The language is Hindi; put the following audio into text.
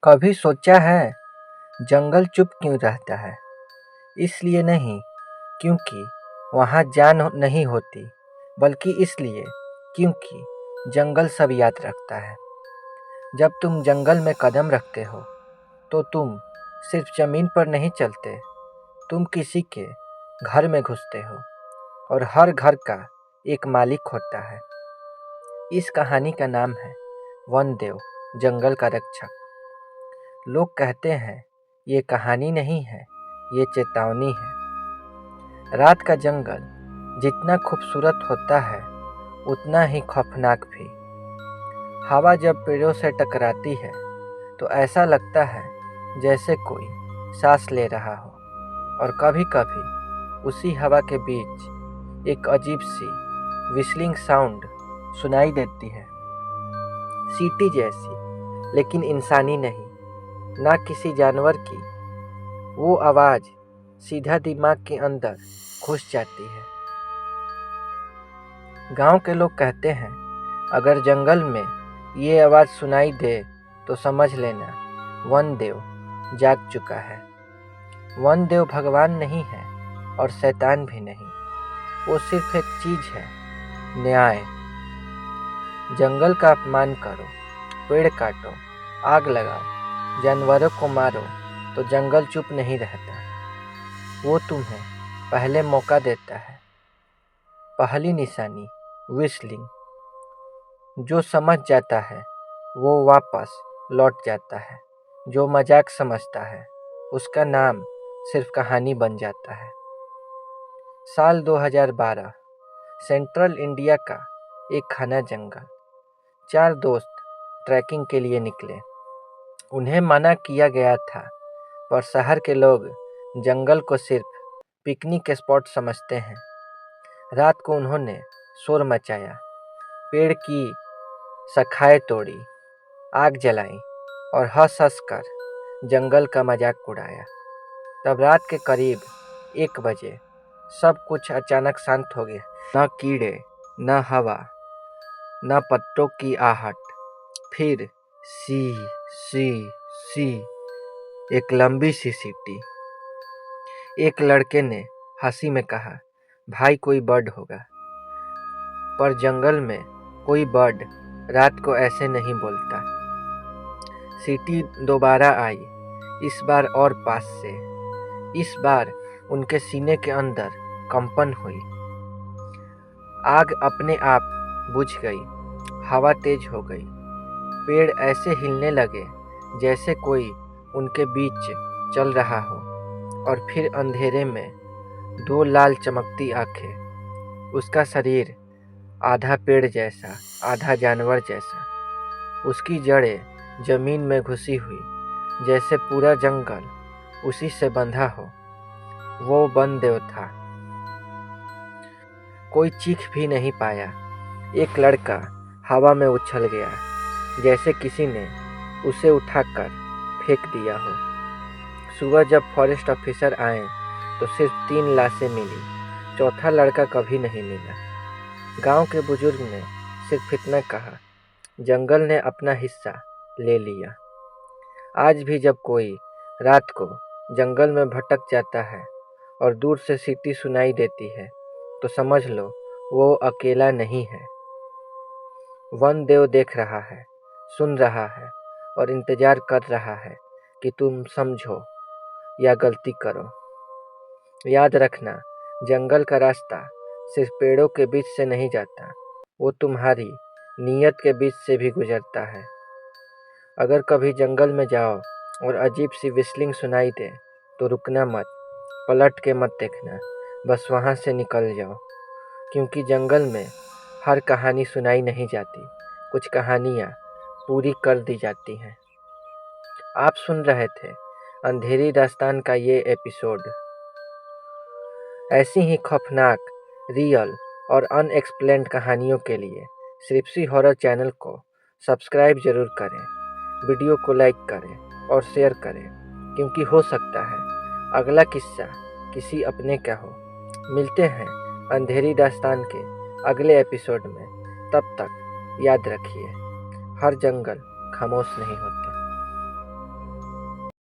कभी सोचा है जंगल चुप क्यों रहता है? इसलिए नहीं क्योंकि वहाँ जान नहीं होती, बल्कि इसलिए क्योंकि जंगल सब याद रखता है। जब तुम जंगल में कदम रखते हो तो तुम सिर्फ जमीन पर नहीं चलते, तुम किसी के घर में घुसते हो और हर घर का एक मालिक होता है। इस कहानी का नाम है वनदेव, जंगल का रक्षक। लोग कहते हैं ये कहानी नहीं है, ये चेतावनी है। रात का जंगल जितना खूबसूरत होता है उतना ही खौफनाक भी। हवा जब पेड़ों से टकराती है तो ऐसा लगता है जैसे कोई सांस ले रहा हो, और कभी कभी उसी हवा के बीच एक अजीब सी विस्लिंग साउंड सुनाई देती है, सीटी जैसी, लेकिन इंसानी नहीं, ना किसी जानवर की। वो आवाज़ सीधा दिमाग के अंदर घुस जाती है। गांव के लोग कहते हैं अगर जंगल में ये आवाज़ सुनाई दे तो समझ लेना वनदेव जाग चुका है। वनदेव भगवान नहीं है और शैतान भी नहीं, वो सिर्फ एक चीज़ है, न्याय। जंगल का अपमान करो, पेड़ काटो, आग लगाओ, जानवरों को मारो तो जंगल चुप नहीं रहता। वो तुम्हें पहले मौका देता है। पहली निशानी विस्लिंग। जो समझ जाता है वो वापस लौट जाता है, जो मजाक समझता है उसका नाम सिर्फ कहानी बन जाता है। साल 2012, सेंट्रल इंडिया का एक घना जंगल। 4 दोस्त ट्रैकिंग के लिए निकले। उन्हें मना किया गया था, पर शहर के लोग जंगल को सिर्फ पिकनिक स्पॉट समझते हैं। रात को उन्होंने शोर मचाया, पेड़ की शाखाएं तोड़ी, आग जलाई और हंस हंस कर जंगल का मजाक उड़ाया। तब रात के करीब 1 बजे सब कुछ अचानक शांत हो गया। न कीड़े, न हवा, न पत्तों की आहट। फिर सी सी सी, एक लंबी सी सीटी। एक लड़के ने हंसी में कहा, भाई कोई बर्ड होगा। पर जंगल में कोई बर्ड रात को ऐसे नहीं बोलता। सीटी दोबारा आई, इस बार और पास से। इस बार उनके सीने के अंदर कंपन हुई। आग अपने आप बुझ गई, हवा तेज हो गई, पेड़ ऐसे हिलने लगे जैसे कोई उनके बीच चल रहा हो। और फिर अंधेरे में 2 लाल चमकती आंखें, उसका शरीर आधा पेड़ जैसा, आधा जानवर जैसा, उसकी जड़ें जमीन में घुसी हुई, जैसे पूरा जंगल उसी से बंधा हो। वो वनदेव था। कोई चीख भी नहीं पाया। एक लड़का हवा में उछल गया, जैसे किसी ने उसे उठाकर फेंक दिया हो। सुबह जब फॉरेस्ट ऑफिसर आए तो सिर्फ 3 लाशें मिली, चौथा लड़का कभी नहीं मिला। गांव के बुजुर्ग ने सिर्फ इतना कहा, जंगल ने अपना हिस्सा ले लिया। आज भी जब कोई रात को जंगल में भटक जाता है और दूर से सीटी सुनाई देती है तो समझ लो वो अकेला नहीं है। वनदेव देख रहा है, सुन रहा है और इंतजार कर रहा है कि तुम समझो या गलती करो। याद रखना, जंगल का रास्ता सिर्फ पेड़ों के बीच से नहीं जाता, वो तुम्हारी नीयत के बीच से भी गुजरता है। अगर कभी जंगल में जाओ और अजीब सी विस्लिंग सुनाई दे तो रुकना मत, पलट के मत देखना, बस वहाँ से निकल जाओ। क्योंकि जंगल में हर कहानी सुनाई नहीं जाती, कुछ कहानियाँ पूरी कर दी जाती हैं। आप सुन रहे थे अंधेरी दास्तान का ये एपिसोड। ऐसी ही खौफनाक, रियल और अनएक्सप्लेन्ड कहानियों के लिए श्रिप्सी हॉरर चैनल को सब्सक्राइब जरूर करें, वीडियो को लाइक करें और शेयर करें, क्योंकि हो सकता है अगला किस्सा किसी अपने का हो। मिलते हैं अंधेरी दास्तान के अगले एपिसोड में। तब तक याद रखिए, हर जंगल खामोश नहीं होता।